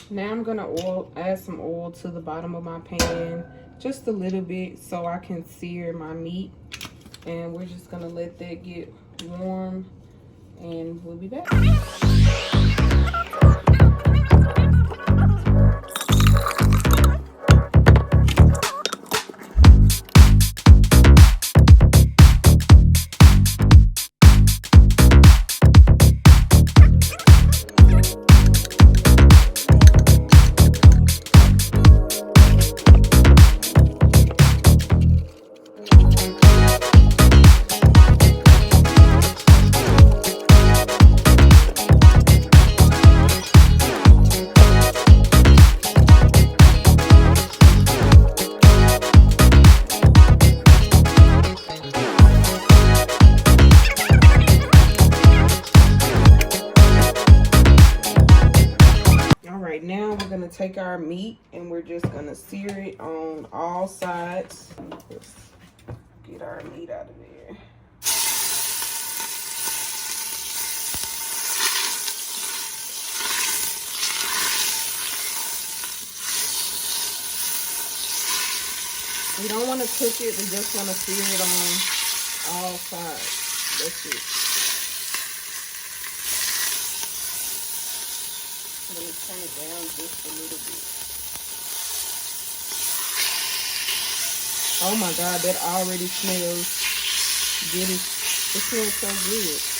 Now I'm gonna add some oil to the bottom of my pan, just a little bit so I can sear my meat. And we're just gonna let that get warm and we'll be back. Take our meat and we're just gonna sear it on all sides. Let's get our meat out of there. We don't want to cook it, we just want to sear it on all sides. That's it. Let me turn it down just a little bit. Oh my God, that already smells good. It smells so good.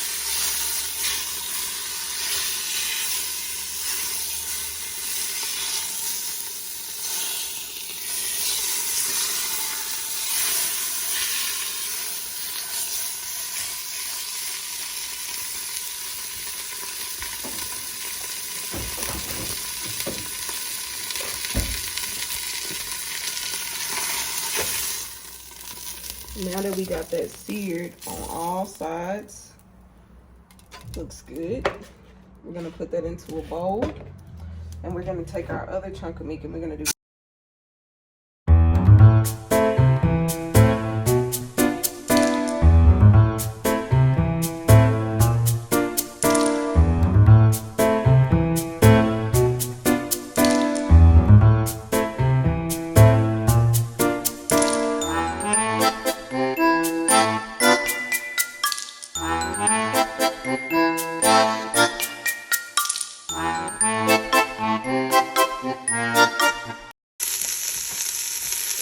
Now that we got that seared on all sides, looks good. We're gonna put that into a bowl and we're gonna take our other chunk of meat and we're gonna do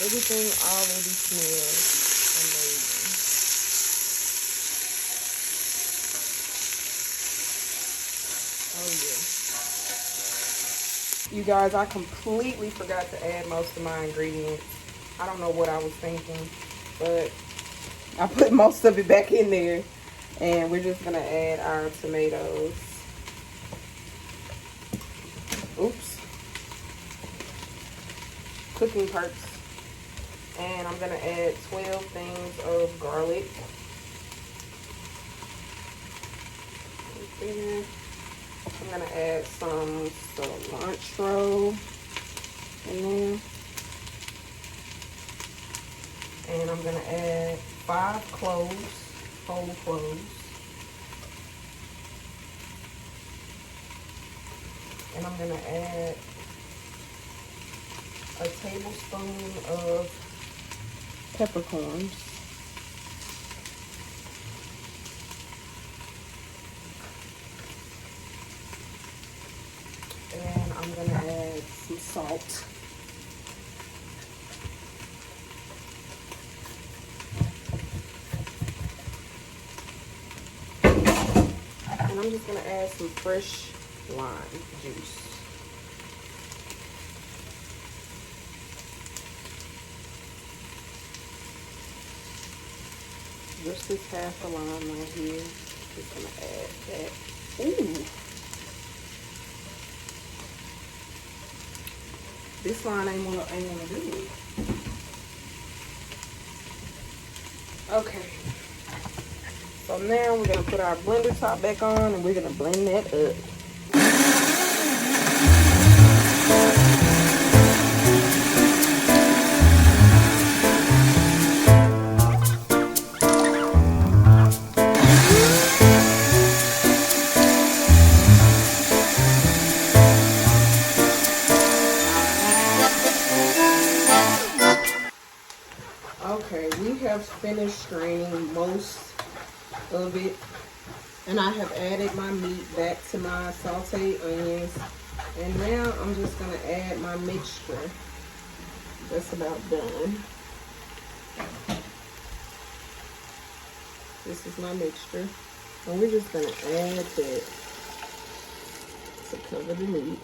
everything already smells amazing. Oh yeah. You guys, I completely forgot to add most of my ingredients. I don't know what I was thinking, but I put most of it back in there. And we're just gonna add our tomatoes. Oops. Cooking parts. And I'm gonna add 12 things of garlic. I'm gonna add some cilantro in there. And I'm gonna add 5 cloves, whole cloves. And I'm gonna add a tablespoon of peppercorns. And I'm gonna add some salt. And I'm just gonna add some fresh lime juice. Just this half a lime right here. Just gonna add that. Ooh. This line ain't wanna do it. Okay. So now we're gonna put our blender top back on and we're gonna blend that up. Okay, we have finished straining most of it. And I have added my meat back to my sauteed onions. And now I'm just gonna add my mixture. That's about done. This is my mixture. And we're just gonna add that to cover the meat.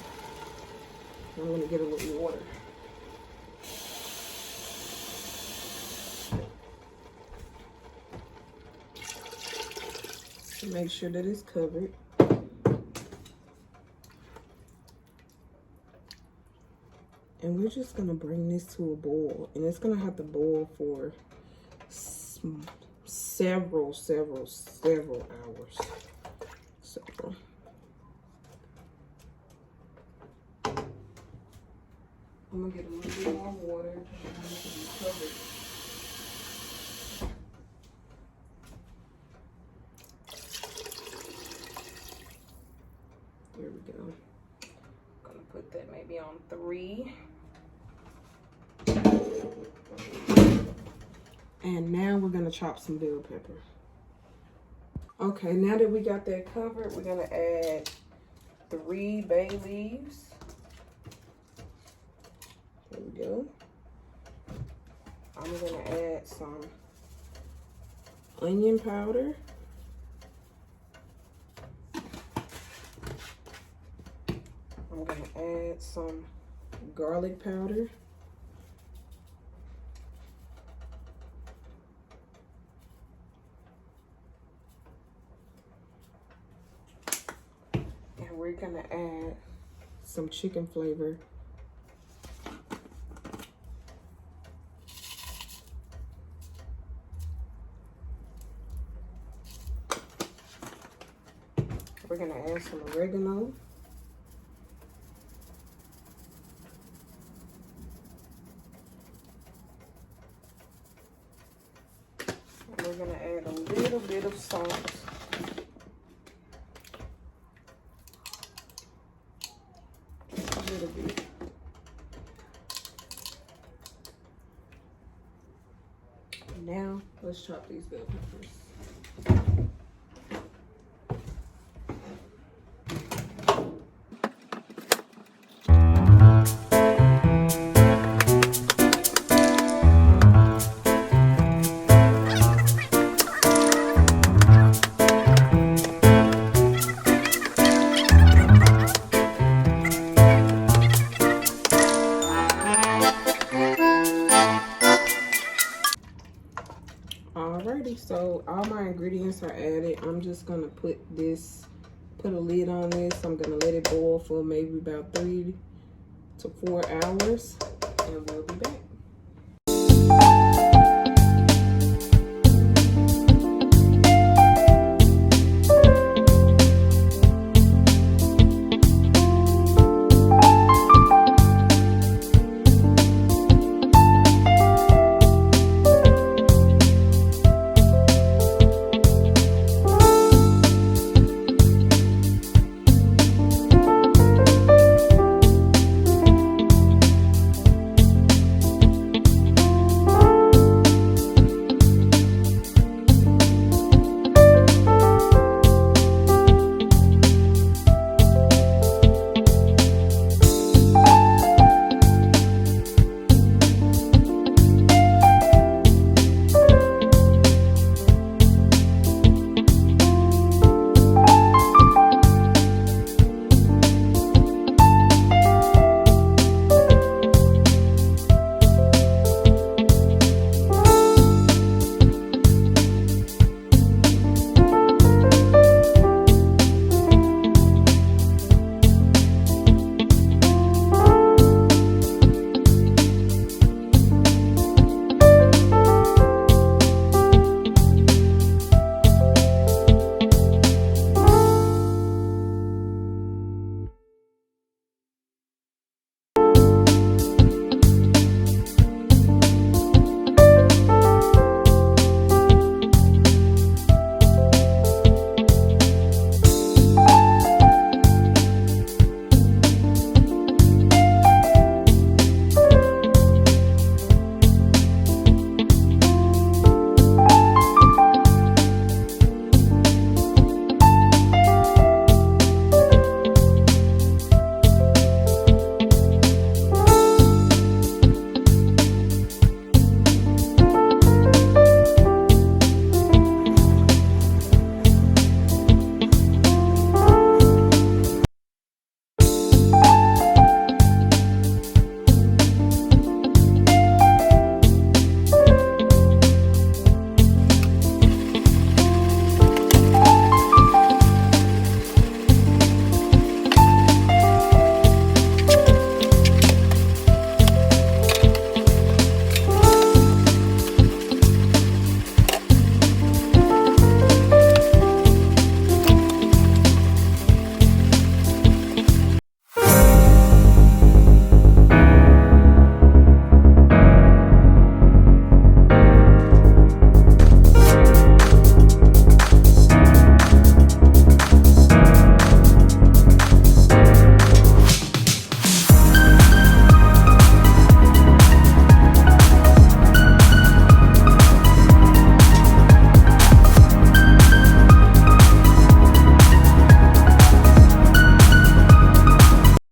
I'm gonna get a little water. To make sure that it's covered. And we're just gonna bring this to a boil. And it's gonna have to boil for several hours. Several. I'm gonna get a little bit more water. Covered. There we go. I'm gonna put that maybe on 3. And now we're gonna chop some bell pepper. Okay, now that we got that covered, we're gonna add 3 bay leaves. There we go. I'm gonna add some onion powder. I'm gonna add some garlic powder. And we're gonna add some chicken flavor. We're gonna add some oregano. And we're gonna add a little bit of salt. Just a little bit. And now let's chop these bell peppers. Alrighty, so all my ingredients are added. I'm just gonna put a lid on this. I'm gonna let it boil for maybe about 3 to 4 hours, and we'll be back.